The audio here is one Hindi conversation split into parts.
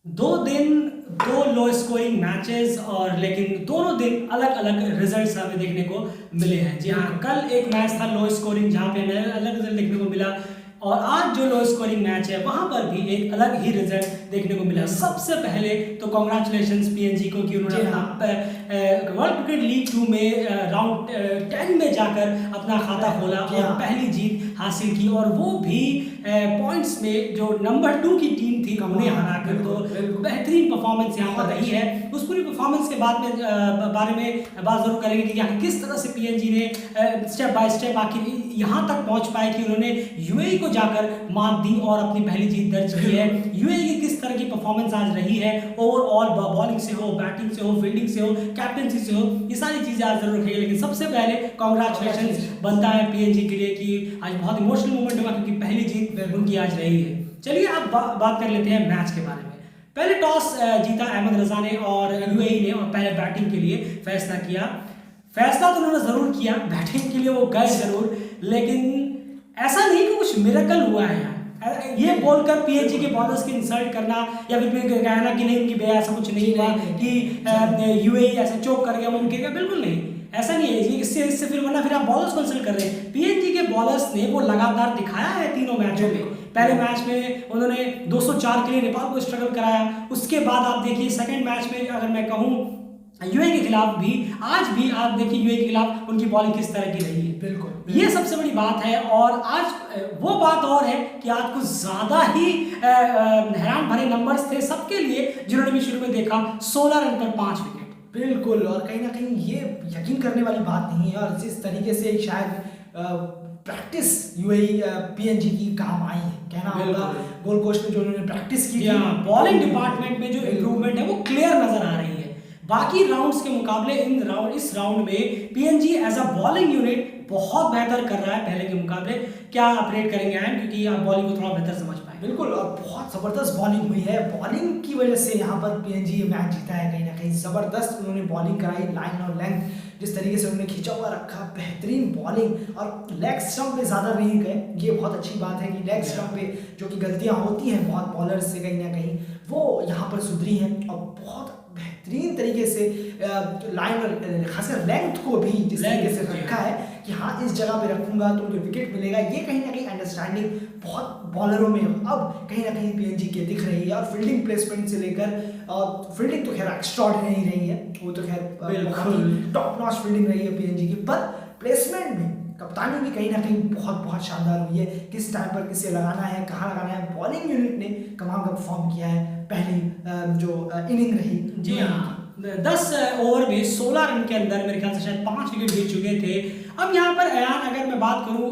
दो दिन, दो लो स्कोरिंग मैचेस और लेकिन दोनों दिन अलग अलग रिजल्ट्स हमें देखने को मिले हैं। जी हाँ, कल एक मैच था लो स्कोरिंग जहाँ पे हमें अलग रिजल्ट देखने को मिला, और आज जो लो स्कोरिंग मैच है वहां पर भी एक अलग ही रिजल्ट देखने को मिला। सबसे पहले तो कॉन्ग्रेचुलेशंस पीएनजी को कि उन्होंने अपना वर्ल्ड क्रिकेट लीग 2 में राउंड 10 में जाकर अपना खाता खोला और पहली जीत हासिल की, और वो भी पॉइंट्स में जो नंबर 2 की टीम थी उन्हें हराकर। तो बेहतरीन परफॉर्मेंस यहाँ पर रही है। उस पूरी परफॉर्मेंस के बाद में बारे में बात जरूर करेंगे कि किस तरह से पीएनजी ने स्टेप बाय स्टेप आखिर यहाँ तक पहुँच पाए कि उन्होंने यूएई को जाकर मात दी और अपनी पहली जीत दर्ज की है। यूएई की किस तरह की परफॉर्मेंस आज रही है, ओवरऑल बॉलिंग से हो, बैटिंग से हो, फील्डिंग से हो, कैप्टनसी से हो, ये सारी चीजें आज जरूर रखेंगे। लेकिन सबसे पहले कॉन्ग्रेचुलेशंस बनता है पीएनजी के लिए कि आज बहुत इमोशनल मोमेंट हुआ क्योंकि पहली जीत उनकी आज रही है। चलिए अब बात कर लेते हैं मैच के बारे में। पहले टॉस जीता अहमद रजा ने और यूएई ने, और पहले बैटिंग के लिए फैसला किया। फैसला तो उन्होंने जरूर किया, बैटिंग के लिए वो गए जरूर, लेकिन ऐसा नहीं कि कुछ मिरेकल हुआ है यार। ये बोलकर पीएनजी के बॉलर्स की इंसल्ट करना या फिर कहना कि नहीं उनकी बेया ऐसा कुछ नहीं हुआ कि यूएई ऐसा चोक कर गया, वो उनके बिल्कुल नहीं, ऐसा नहीं है जी। इससे फिर वरना फिर आप बॉलर्स को इंसल्ट कर रहे हैं। पीएनजी के बॉलर्स ने वो लगातार दिखाया है तीनों मैचों में। पहले मैच में उन्होंने 204 के लिए नेपाल को स्ट्रगल कराया, उसके बाद आप देखिए सेकंड मैच में अगर मैं कहूँ यूएई के खिलाफ भी, आज भी आप देखिए यूएई के खिलाफ उनकी बॉलिंग किस तरह की रही है। बिल्कुल ये सबसे बड़ी बात है। और आज वो बात और है कि आज कुछ ज्यादा ही हैरान भरे नंबर्स थे सबके लिए जिन्होंने भी शुरू में देखा 16 रन पर 5 विकेट। बिल्कुल, और कहीं ना कहीं ये यकीन करने वाली बात नहीं है, और जिस तरीके से शायद प्रैक्टिस यूएई पीएनजी की काम आई है, कहना होगा गोल्ड कोस्ट में जो उन्होंने प्रैक्टिस की, बॉलिंग डिपार्टमेंट में जो इम्प्रूवमेंट है वो क्लियर नजर आ रही है। बाकी राउंड्स के मुकाबले इस राउंड में PNG as a bowling unit बहुत बेहतर कर रहा है पहले के मुकाबले। क्या अपडेट करेंगे आयन, क्योंकि आप बॉलिंग को थोड़ा बेहतर समझ पाए। बिल्कुल, और बहुत जबरदस्त बॉलिंग हुई है। बॉलिंग की वजह से यहाँ पर पीएनजी ये मैच जीता है। कहीं ना कहीं जबरदस्त उन्होंने बॉलिंग कराई, लाइन और लेंथ जिस तरीके से उन्होंने खींचा हुआ रखा, बेहतरीन बॉलिंग, और लेग स्टंप पे ज्यादा नहीं गए। ये बहुत अच्छी बात है कि लेग स्टंप पे जो कि गलतियां होती हैं बहुत बॉलर्स से, कहीं ना कहीं वो यहाँ पर सुधरी हैं, और बहुत बेहतरीन तरीके से लाइन और खासकर लेंथ को भी जिस तरीके से रखा है कि हाँ इस जगह पे रखूंगा तो मुझे विकेट मिलेगा, ये कहीं ना कहीं अंडरस्टैंडिंग बहुत बॉलरों में अब कहीं ना कहीं पीएनजी के दिख रही है। और फील्डिंग प्लेसमेंट से लेकर फील्डिंग तो खैर एक्स्ट्राऑर्डिनरी रही है, वो तो खैर टॉप नॉच फील्डिंग रही है पीएनजी की, पर प्लेसमेंट में कप्तानी भी कहीं ना कहीं बहुत बहुत शानदार हुई है। किस टाइम पर किसे लगाना है, कहाँ लगाना है, बॉलिंग यूनिट ने कमाल का परफॉर्म किया है पहली जो इनिंग रही। जी हाँ, 10 ओवर में 16 रन के अंदर मेरे ख्याल से शायद 5 विकेट गिर चुके थे। अब यहाँ पर अयान अगर मैं बात करूँ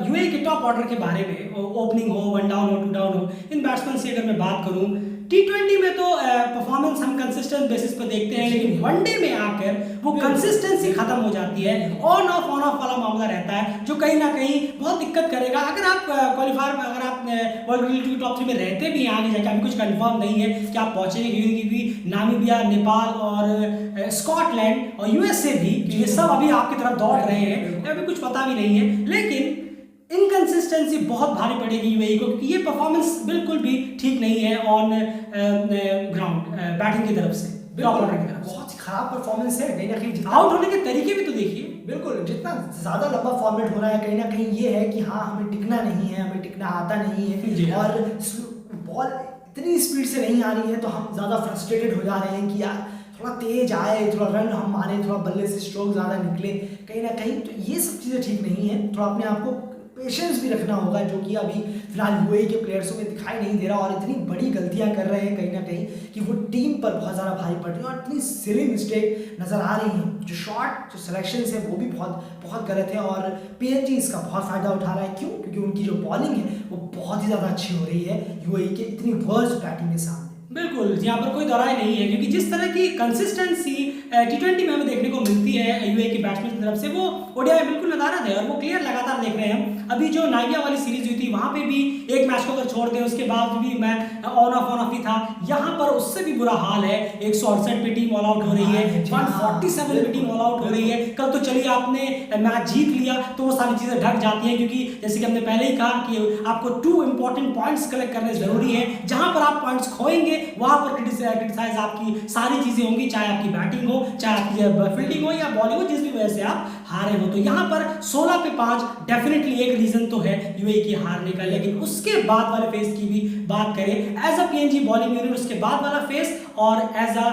यूएई के टॉप ऑर्डर के बारे में, ओपनिंग हो, 1 डाउन हो, 2 डाउन हो, इन बैट्समैन से अगर मैं बात करूँ, टी20 में तो परफॉर्मेंस हम कंसिस्टेंट बेसिस पर देखते हैं, लेकिन वनडे में आकर वो कंसिस्टेंसी खत्म हो जाती है। ऑन ऑफ वाला मामला रहता है जो कहीं ना कहीं बहुत दिक्कत करेगा। अगर आप क्वालिफायर में, अगर आप वर्ल्ड क्रिकेट टॉप 3 में रहते भी हैं आगे जाके, अभी कुछ कंफर्म नहीं है कि आप पहुंचेंगे, क्योंकि नामीबिया, नेपाल और स्कॉटलैंड और यूएसए भी, ये सब अभी आपकी तरफ दौड़ रहे हैं, अभी कुछ पता भी नहीं है। लेकिन इनकंसिस्टेंसी बहुत भारी पड़ेगी यूएई को, क्योंकि ये परफॉर्मेंस बिल्कुल भी ठीक नहीं है ऑन ग्राउंड बैटिंग की तरफ से, बहुत खराब परफॉर्मेंस है। कहीं ना कहीं आउट होने के तरीके भी तो देखिए, बिल्कुल जितना ज्यादा लंबा फॉर्मेट हो रहा है, कहीं ना कहीं ये है कि हाँ हमें टिकना नहीं है, हमें टिकना आता नहीं है, और बॉल इतनी स्पीड से नहीं आ रही है तो हम ज्यादा फ्रस्ट्रेटेड हो जा रहे हैं कि यार थोड़ा तेज आए, थोड़ा रन हम मारे, थोड़ा बल्ले से स्ट्रोक ज्यादा निकले, कहीं ना कहीं तो ये सब चीजें ठीक नहीं है। थोड़ा अपने आप को पेशेंस भी रखना होगा, जो कि अभी फिलहाल यूएई के प्लेयर्सों में दिखाई नहीं दे रहा, और इतनी बड़ी गलतियां कर रहे हैं कहीं ना कहीं कि वो टीम पर बहुत ज़्यादा भारी पड़ रही है, और इतनी सिली मिस्टेक नज़र आ रही हैं। जो शॉट जो सिलेक्शन है वो भी बहुत गलत है, और पीएनजी इसका बहुत फ़ायदा उठा रहा है। क्यों? क्योंकि उनकी जो बॉलिंग है वो बहुत ही ज़्यादा अच्छी हो रही है यूएई के इतनी वर्स्ट बैटिंग के सामने। बिल्कुल, यहाँ पर कोई दोहराए नहीं है क्योंकि जिस तरह की कंसिस्टेंसी टी20 में हमें देखने को मिलती है यूएई के बैट्समैन की तरफ से, वो ओडीआई बिल्कुल नज़ारा है और वो क्लियर लगातार देख रहे हैं हम। अभी जो नाइजीरिया वाली सीरीज हुई थी वहाँ पे भी एक मैच को अगर छोड़ दें उसके बाद भी मैं ऑन ऑफ ही था, यहाँ पर उससे भी बुरा हाल है। 168 पे टीम ऑल आउट हो रही है, 147 पे टीम ऑल आउट हो रही है। कल तो चलिए आपने मैच जीत लिया तो वो सारी चीज़ें ढक जाती हैं क्योंकि जैसे कि हमने पहले ही कहा कि आपको 2 इंपॉर्टेंट पॉइंट्स कलेक्ट करने जरूरी है। जहाँ पर आप पॉइंट्स खोएंगे वहां पर क्रिटिसाइज आपकी सारी चीजें होंगी, चाहे आपकी बैटिंग हो, चाहे आपकी फील्डिंग हो या बॉलिंग हो, जिस भी वजह से आप हारे हो। तो यहाँ पर 16 पे 5 डेफिनेटली एक रीजन तो है यूएई की हारने का। लेकिन उसके बाद वाले फेज की भी बात करें, as a PNG bowling unit उसके बाद वाला फेज और एज अ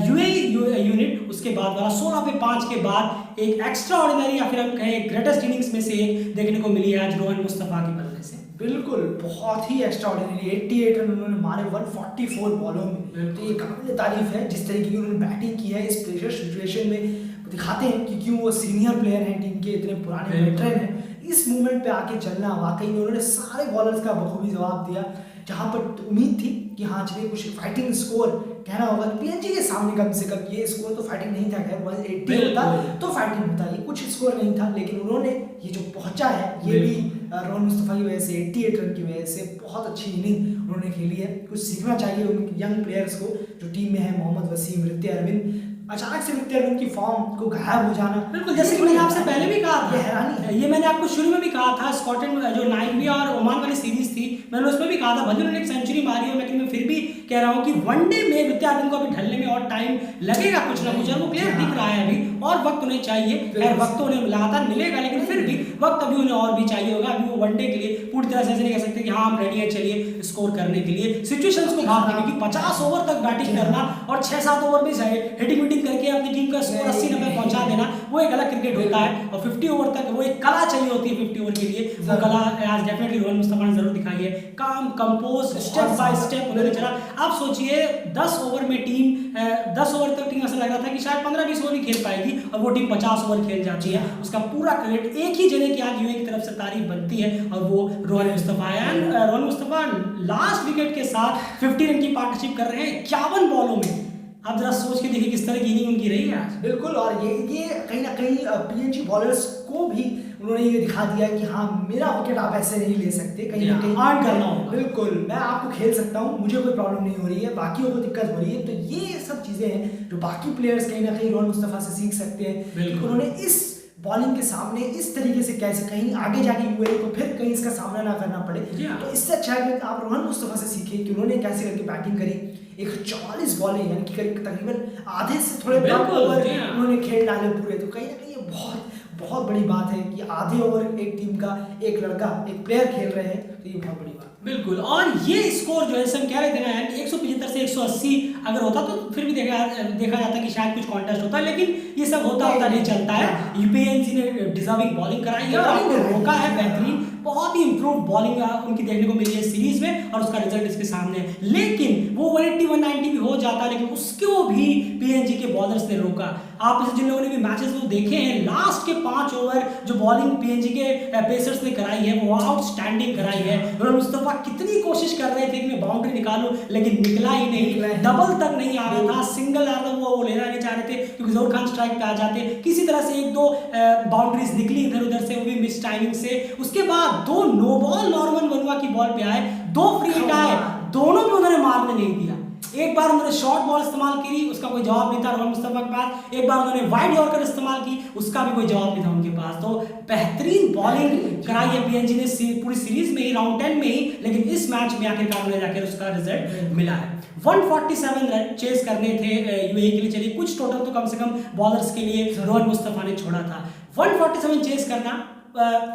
यूएई यूनिट उसके बाद वाला 16 पे 5 के बाद एक एक्स्ट्रा ऑर्डिनरी या फिर हम कहें ग्रेटेस्ट इनिंग्स में से एक देखने को मिली है आज रोहन मुस्तफा के बल्ले से। बिल्कुल, बहुत ही एक्स्ट्रा ऑर्डिनरी 88 रन उन्होंने मारे 144 बॉलों में। तो ये काबिल तारीफ है जिस तरीके की उन्होंने बैटिंग की है इस प्रेशर सिचुएशन में। दिखाते हैं कि क्यों वो सीनियर प्लेयर हैं, टीम के इतने पुराने वेटरन हैं। इस मूवमेंट पे आके चलना, वाकई में उन्होंने सारे बॉलर्स का बखूबी जवाब दिया। जहाँ पर उम्मीद थी कि हाँ चलिए कुछ फाइटिंग स्कोर कहना होगा, पीएनजी के सामने कम से कम ये स्कोर तो फाइटिंग नहीं था, खैर 180 होता तो फाइटिंग होता, ये कुछ स्कोर नहीं था। लेकिन उन्होंने ये जो पहुंचा है ये भी रोहन मुस्तफा की वजह से, 88 रन की वजह से बहुत अच्छी इनिंग उन्होंने खेली है। कुछ सीखना चाहिए उन यंग प्लेयर्स को जो टीम में है, मोहम्मद वसीम, रित्या अरविंद। अचानक से रित्या अरविंद की फॉर्म को गायब हो जाना, बिल्कुल जैसे कि मैंने आपसे पहले भी कहा था, ये हैरानी है। ये मैंने आपको शुरू में भी कहा था, स्कॉटलैंड जो नाइजीरिया और ओमान वाली सीरीज थी मैंने उसमें भी कहा था भले उन्होंने एक सेंचुरी मारी हो, लेकिन मैं फिर भी कह रहा हूँ कि वनडे में रित्या अरविंद को अभी ढलने में और टाइम लगेगा कुछ ना कुछ, और वो क्लियर दिख रहा है अभी, और वक्त उन्हें चाहिए। खैर वक्त तो उन्हें लगातार मिलेगा लेकिन फिर भी वक्त अभी उन्हें और भी चाहिए होगा। अभी वो वनडे के लिए पूरी तरह से ऐसे नहीं कह सकते कि हाँ हम रेडी है चलिए स्कोर करने के लिए, सिचुएशंस को भापने, क्योंकि 50 ओवर तक बैटिंग करना और 6-7 ओवर में हिटिंग विटिंग करके अपनी टीम का स्कोर 80-90 पहुंचा देना, वो एक अलग क्रिकेट होता है। और 50 ओवर तक वो एक कला चाहिए होती है 50 ओवर के लिए, वो कला आज डेफिनेटली रोहन मुस्तफा ने जरूर दिखाई है। काम कंपोज स्टेप बाय स्टेप उन्होंने चला। आप सोचिए 10 ओवर में टीम 10 ओवर तक टीम ऐसा लग रहा था कि शायद 15-20 ओवर ही खेल पाएगी और वो टीम 50 ओवर खेल जाती है। उसका पूरा क्रेडिट एक ही जने की आज यूएई की तरफ से तारीफ बनती है और वो रोहन मुस्तफा है। रोहन मुस्तफा लास्ट विकेट के साथ 50 रन की पार्टनरशिप कर रहे हैं 51 बॉलों में। आप जरा सोच के देखिए किस तरह की इनिंग उनकी रही है आज। बिल्कुल, और ये कहीं ना कहीं पीएनजी बॉलर्स को भी उन्होंने ये दिखा दिया कि हाँ मेरा विकेट आप ऐसे नहीं ले सकते, कहीं ना कहीं अर्न करना होगा। बिल्कुल, मैं आपको खेल सकता हूँ, मुझे कोई प्रॉब्लम नहीं हो रही है, बाकियों को दिक्कत हो रही है। तो ये सब चीजें हैं जो बाकी प्लेयर्स कहीं ना कहीं रोहन मुस्तफा से सीख सकते हैं कि उन्होंने इस बॉलिंग के सामने इस तरीके से कैसे कहीं आगे जाके यूएई को फिर कहीं इसका सामना ना करना पड़े। तो इससे अच्छा है कि आप रोहन मुस्तफा से सीखें कि उन्होंने कैसे करके बैटिंग करी। 144 बॉलें यानी कि तकरीबन आधे से थोड़े कम ओवर उन्होंने खेल डाले पूरे। तो कहीं ना कहीं ये बहुत बड़ी बात है कि आधे ओवर एक टीम का एक लड़का एक प्लेयर खेल रहे हैं, तो ये बहुत बड़ी बात। बिल्कुल, और ये स्कोर जो है हम कह रहे थे ना यार 175 से 180 अगर होता तो फिर भी देखा जाता कि शायद कुछ कॉन्टेस्ट होता है, लेकिन ये सब होता नहीं चलता है। यूपीएनसी ने डिजर्विंग बॉलिंग कराई है और आपको रोका है बेहतरीन, बहुत ही इंप्रूव बॉलिंग उनकी देखने को मिली है सीरीज में और उसका रिजल्ट इसके सामने है। लेकिन वो 180-190 भी हो जाता, लेकिन उसको भी पीएनजी के बॉलर्स ने रोका। आप जिन लोगों ने भी मैचेस वो देखे हैं, लास्ट के 5 ओवर जो बॉलिंग पीएनजी के पेसर्स ने कराई है वो आउटस्टैंडिंग कराई है। रोहन मुस्तफा कितनी कोशिश कर रहे थे कि मैं बाउंड्री निकालूं, लेकिन निकला ही नहीं, डबल तक नहीं आ रहा था, सिंगल आ रहा था, वो लेना नहीं चाह रहे थे क्योंकि जरूर खान स्ट्राइक पे आ जाते। किसी तरह से 1-2 बाउंड्रीज निकली इधर उधर से, वो भी मिस टाइमिंग से। उसके बाद 2 नो बॉल नॉर्मन वनुआ की बॉल पे आए, 2 फ्री हिट आए, दोनों भी उन्होंने मारने नहीं दिया। एक बार उन्होंने शॉर्ट बॉल इस्तेमाल की, उसका कोई जवाब नहीं था रोहन मुस्तफा के पास। एक बार उन्होंने वाइड यॉर्कर इस्तेमाल की, उसका भी कोई जवाब नहीं था उनके पास। तो बेहतरीन बॉलिंग कराई है पीएनजी ने पूरी सीरीज में ही, राउंड 10 में ही, लेकिन इस मैच में आखिरकार उन्हें जाकर उसका रिजल्ट मिला है। 147 रन चेस करने थे यूएई के लिए। चलिए कुछ टोटल तो कम से कम बॉलर्स के लिए रोहन मुस्तफा ने छोड़ा था। 147 चेस करना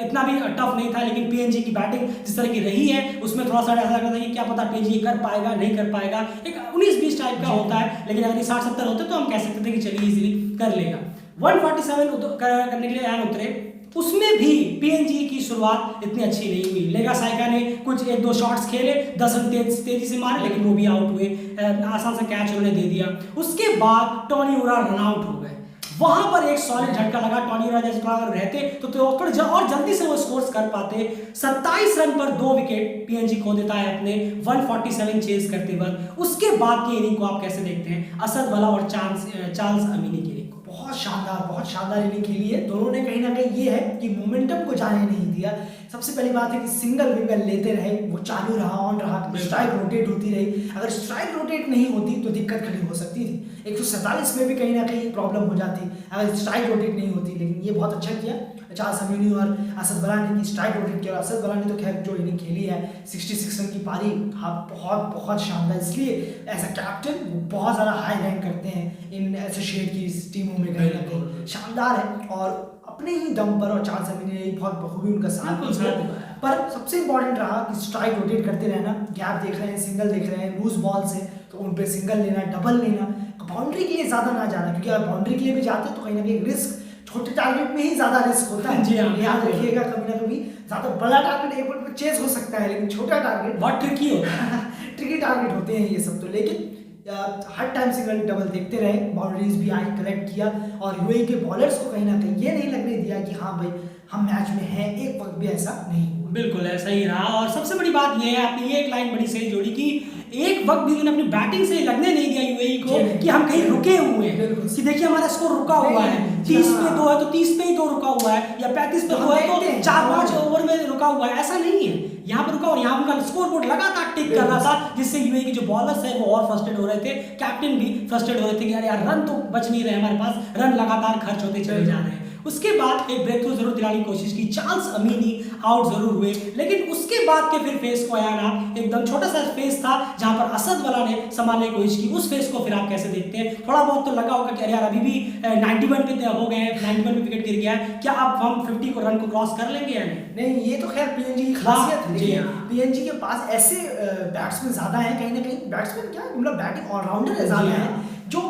इतना भी टफ नहीं था, लेकिन पीएनजी की बैटिंग जिस तरह की रही है उसमें थोड़ा सा ऐसा लगता था कि क्या पता पीएनजी कर पाएगा नहीं कर पाएगा। एक 19-20 टाइप का होता है, लेकिन अगर 60-70 होते तो हम कह सकते थे कि चलिए इजीली कर लेगा। 147 करने के लिए एन उतरे, उसमें भी पीएनजी की शुरुआत इतनी अच्छी नहीं हुई। लेगा साइका ने कुछ 1-2 शॉट्स खेले, 10 रन तेजी से मारे, लेकिन वो भी आउट हुए, आसान सा कैच उन्होंने दे दिया। उसके बाद टोनी उरा रन आउट हो गए। वहां पर एक सॉलिड झटका लगा। टोनी राजा जैसे थोड़ा अगर रहते तो थोड़ा और जल्दी से वो स्कोर्स कर पाते। 27 रन पर 2 विकेट पीएनजी खो देता है अपने 147 चेज करते वक्त। उसके बाद की इनिंग को आप कैसे देखते हैं असद वाला और चार्ल्स अमीनी की इनिंग को? बहुत शानदार इनिंग खेली है दोनों ने। कहीं ना कहीं ये है कि मोमेंटम को जाने नहीं दिया। सबसे पहली बात है कि सिंगल विंगल लेते रहे, वो चालू रहा, ऑन रहा, स्ट्राइक रोटेट होती रही। अगर स्ट्राइक रोटेट नहीं होती तो दिक्कत खड़ी हो सकती थी। 147 में भी कहीं ना कहीं प्रॉब्लम हो जाती अगर स्ट्राइक रोटेट नहीं होती। लेकिन ये बहुत अच्छा किया चार्ल्स अमीनी और असद बला ने, की स्ट्राइक रोटेट किया। असद बला ने तो खैर जो इनिंग खेली है 66 रन की पारी, हाँ बहुत शानदार। इसलिए एज अ कैप्टन वो बहुत ज़्यादा हाई रैंक करते हैं इन एसोसिएट की टीमों में। कहीं ना कहीं शानदार है और अपने ही दम पर, और चार्ल्स अमीनी ने बहुत बखूबी उनका साथ दिया। पर सबसे इंपॉर्टेंट रहा कि स्ट्राइक रोटेट करते रहना। गैप देख रहे हैं, सिंगल देख रहे हैं, लूज बॉल से तो उन पे सिंगल लेना, डबल लेना, बाउंड्री के लिए ज़्यादा ना जाना, क्योंकि अगर बाउंड्री के लिए भी जाते तो कहीं ना कहीं रिस्क छोटे टारगेट में ही ज़्यादा रिस्क होता है। जी हाँ, याद रखिएगा कभी ना कभी ज़्यादा बड़ा टारगेट एक मिनट में चेस हो सकता है, लेकिन छोटा टारगेट बहुत ट्रिकी होता है। ट्रिकी टारगेट होते हैं ये सब तो। लेकिन हर टाइम सिंगल डबल देखते रहे, बाउंड्रीज भी आई, कलेक्ट किया और यूएई के बॉलर्स को कहीं ना कहीं ये नहीं लगने दिया कि हाँ भाई हम मैच में हैं। एक वक्त भी ऐसा नहीं हुआ। बिल्कुल ऐसा ही रहा। और सबसे बड़ी बात ये है, आपने ये एक लाइन बड़ी सही जोड़ी कि एक वक्त भी उन्होंने अपनी बैटिंग से लगने नहीं दिया यूएई को कि हम कहीं रुके हुए हैं, कि देखिए हमारा स्कोर रुका हुआ है, 30 पे 2 है तो 30 पे ही 2 रुका हुआ है, या 35 पे 2 है तो 4-5 ओवर में रुका हुआ है। ऐसा नहीं है, यहाँ पर रुका और यहाँ उनका स्कोर बोर्ड लगातार टिक कर रहा था, जिससे यूएई के जो बॉलर्स हैं वो और फ्रस्ट्रेट हो रहे थे। कैप्टन भी फ्रस्ट्रेट हो रहे थे कि यार रन तो बच नहीं रहे हमारे पास, रन लगातार खर्च होते चले जा रहे हैं। उसके बाद एक ब्रेक थ्रू जरूर दिलाने की कोशिश की, चार्ल्स अमीनी आउट जरूर हुए, लेकिन उसके बाद के फिर फेस को आया ना, एकदम छोटा सा फेस था जहां पर असद वाला ने संभालने की कोशिश की। उस फेस को फिर आप कैसे देखते हैं? थोड़ा बहुत तो लगा होगा कि यार अभी भी 91 पे हो गए हैं, 91 पे विकेट गिर गया है, क्या अब हम 50 को रन को क्रॉस कर लेंगे या नहीं? ये तो खैर पीएनजी की खासियत है। पीएनजी के पास ऐसे बैट्समैन ज्यादा हैं, कहीं ना कहीं बैट्समैन क्या मतलब बैटिंग ऑलराउंडर ज्यादा है जो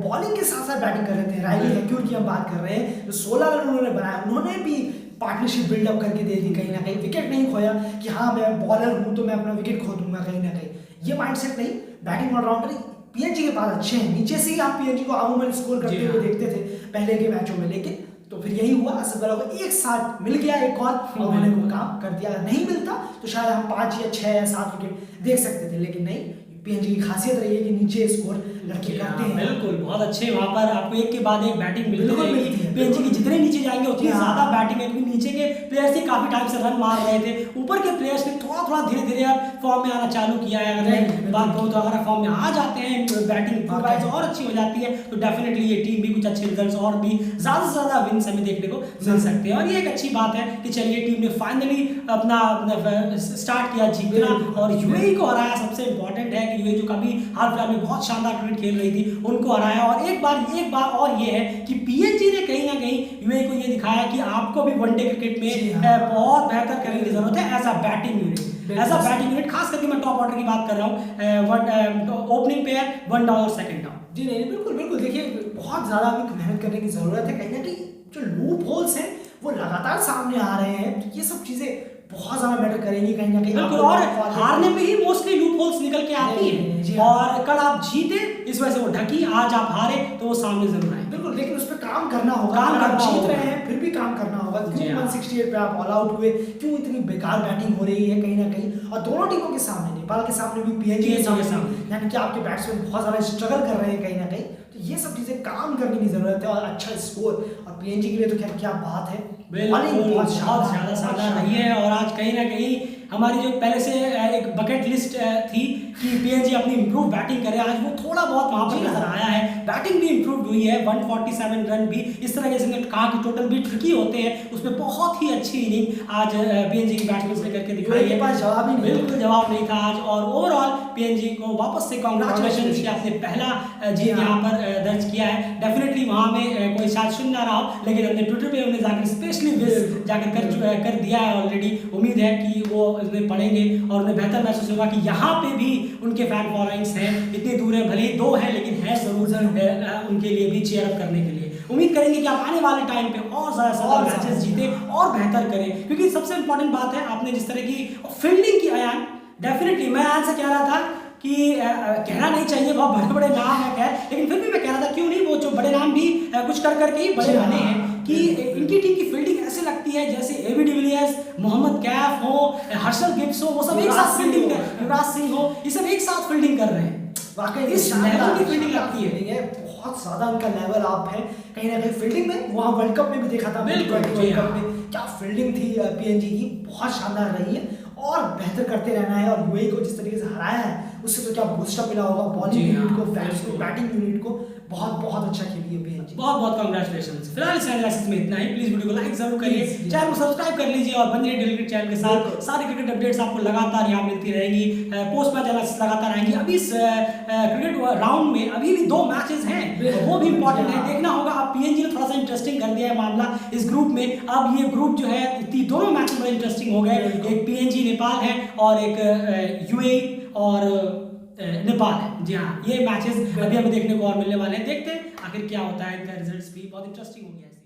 बॉलिंग के साथ साथ बैटिंग कर रहे थे। राइली हैक्यूर की हम बात कर रहे हैं, जो 16 रन उन्होंने बनाया, उन्होंने भी पार्टनरशिप बिल्डअप करके दे दी। कहीं ना कहीं विकेट नहीं खोया कि हाँ मैं बॉलर हूँ तो मैं अपना विकेट खो दूंगा, कहीं ना कहीं ये माइंडसेट नहीं। बैटिंग ऑलराउंडर पीएनजी के पास अच्छे हैं, नीचे से ही आप पीएनजी को अमूमन स्कोर करते हुए देखते थे पहले के मैचों में। लेकिन तो फिर यही हुआ, असद बला को एक साथ मिल गया एक और उन्होंने वो काम कर दिया। अगर नहीं मिलता तो शायद हम 5 या 6 या 7 विकेट देख सकते थे, लेकिन नहीं। पीएनजी की खासियत रही है कि नीचे स्कोर लड़के करते हैं। बिल्कुल, बहुत अच्छे वहां पर आपको एक के बाद एक बैटिंग मिलती है। पीएनजी की जितने नीचे जाएंगे उतनी ज्यादा बैटिंग है, क्योंकि नीचे के प्लेयर्स ही काफी टाइम से रन मार रहे थे। ऊपर के प्लेयर्स ने थोड़ा धीरे धीरे अब फॉर्म में आना चालू किया है। अगर मैं बात करूँ तो अगर फॉर्म में आ जाते हैं, बैटिंग वाइज और अच्छी हो जाती है, तो डेफिनेटली ये टीम भी कुछ अच्छे रिजल्ट्स और भी ज्यादा से ज्यादा विन्स हमें देखने को मिल सकते हैं। और ये एक अच्छी बात है कि चलिए टीम ने फाइनली अपना स्टार्ट किया जीतना और यूएई को हराया। सबसे इंपॉर्टेंट है कि यूएई जो कभी हाल फिलहाल में बहुत शानदार क्रिकेट खेल रही थी उनको हराया। और एक बार और ये है कि पीएनजी ने कहीं ना कहीं यूएई को ये दिखाया कि आपको भी वनडे क्रिकेट में बहुत बेहतर करने की जरूरत है एज अ बैटिंग यूनिट। खास करके मैं टॉप ऑर्डर की बात कर रहा हूँ, ओपनिंग पेयर, 1 डाउन और 2nd डाउन। जी नहीं, बिल्कुल देखिए बहुत ज्यादा अभी मेहनत करने की जरूरत है। कहीं ना कहीं जो लूप होल्स हैं वो लगातार सामने आ रहे हैं, तो ये सब चीजें बहुत ज्यादा मैटर करेंगी कहीं ना कहीं। बिल्कुल, और हारने पे ही मोस्टली लूप होल्स निकल के आती है। और कल आप जीते इस वजह से वो ढकी, आज आप हारे तो वो सामने जरूर आए। बिल्कुल, लेकिन उस पर काम करना होगा। आप जीत रहे हैं फिर भी काम करना होगा। क्यों 168 पे आप ऑल आउट हुए, क्यों इतनी बेकार बैटिंग हो रही है कहीं ना कहीं। और दोनों टीमों के सामने, नेपाल के सामने भी, पीएनजी के सामने, यानी कि आपके बैट्समैन बहुत ज्यादा स्ट्रगल कर रहे हैं कहीं ना कहीं। तो ये सब चीजें काम करने की जरूरत है और अच्छा स्कोर। और पीएनजी के लिए तो खैर क्या बात है, बहुत ज्यादा शानदार रही है। और आज कहीं ना कहीं हमारी जो पहले से एक बकेट लिस्ट थी कि पीएनजी अपनी इंप्रूव बैटिंग करे, आज वो थोड़ा बहुत वहां पर नजर आया है। बैटिंग भी इंप्रूव हुई है, 147 रन भी इस तरह के कहा कि टोटल भी ट्रिकी होते हैं, उसमें बहुत ही अच्छी इनिंग आज पीएनजी की बैट्समैन ने करके दिखाई है। जवाब ही नहीं, बिल्कुल जवाब नहीं था आज। और ओवरऑल पीएनजी को वापस से कांग्रेचुलेशन कि आपने पहला जीत यहाँ पर दर्ज किया है। डेफिनेटली वहां में कोई शायद सुन ना रहा हो, लेकिन हमने ट्विटर पे उन्हें जाकर स्पेशली विश जाकर कर दिया है ऑलरेडी। उम्मीद है कि वो इसमें पढ़ेंगे और उन्हें बेहतर महसूस होगा कि यहाँ पे भी उनके फैन फॉलोइंग्स हैं, इतनी दूर है, भले ही 2 है लेकिन है जरूर उनके लिए भी चीयर अप करने के लिए। उम्मीद करेंगे कि आप आने वाले टाइम पे और ज्यादा मैचेस जीते और बेहतर करें, क्योंकि सबसे इंपॉर्टेंट बात है आपने जिस तरह की फील्डिंग की, अयान डेफिनेटली मैं आज से कह रहा था कि कहना नहीं चाहिए बहुत बड़े बड़े नाम है खैर, लेकिन फिर भी मैं कह रहा था क्यों नहीं वो जो बड़े नाम भी कुछ कर करके ही बड़े बने हैं कि इनकी टीम की फील्डिंग ऐसे लगती है जैसे एबी डिविलियर्स, मोहम्मद कैफ हो, हर्षल गिब्स हो, वो सब एक साथ फील्डिंग कर, युवराज सिंह हो, ये सब एक साथ फील्डिंग कर रहे हैं। वाकई इस लेवल की फील्डिंग लगती है, बहुत ज्यादा उनका लेवल अप है कहीं ना कहीं फील्डिंग में। वहाँ वर्ल्ड कप में भी देखा था, बिल्कुल, वर्ल्ड कप में क्या फील्डिंग थी पीएनजी की, बहुत शानदार रही है और बेहतर करते रहना है। और यूएई को जिस तरीके से हराया है उससे तो क्या बूस्टअप मिला होगा बॉलिंग यूनिट को, बैटिंग यूनिट को, बहुत अच्छा खेली है पीएनजी। बहुत कांग्रेचुलेशंस। फिलहाल इस एनालिसिस में इतना ही। प्लीज वीडियो को लाइक जरूर करिए, चैनल को सब्सक्राइब कर लीजिए और बने रहिए क्रिकेट चैनल के साथ। सारी क्रिकेट अपडेट्स आपको लगातार यहाँ मिलती रहेंगी, पोस्ट मैच एनालिसिस लगातार आएंगी। अभी इस क्रिकेट राउंड में अभी भी 2 मैचेस हैं, वो भी इंपॉर्टेंट है, देखना होगा। अब पीएनजी ने थोड़ा सा इंटरेस्टिंग कर दिया है मामला इस ग्रुप में। अब ये ग्रुप जो है दोनों मैच बड़े इंटरेस्टिंग हो गए, एक पीएनजी नेपाल है और एक यूएई और नेपाल है। जी हाँ, ये मैचेस अभी हमें देखने को और मिलने वाले हैं। देखते हैं आखिर क्या होता है, इनका रिजल्ट्स भी बहुत इंटरेस्टिंग हो गया है।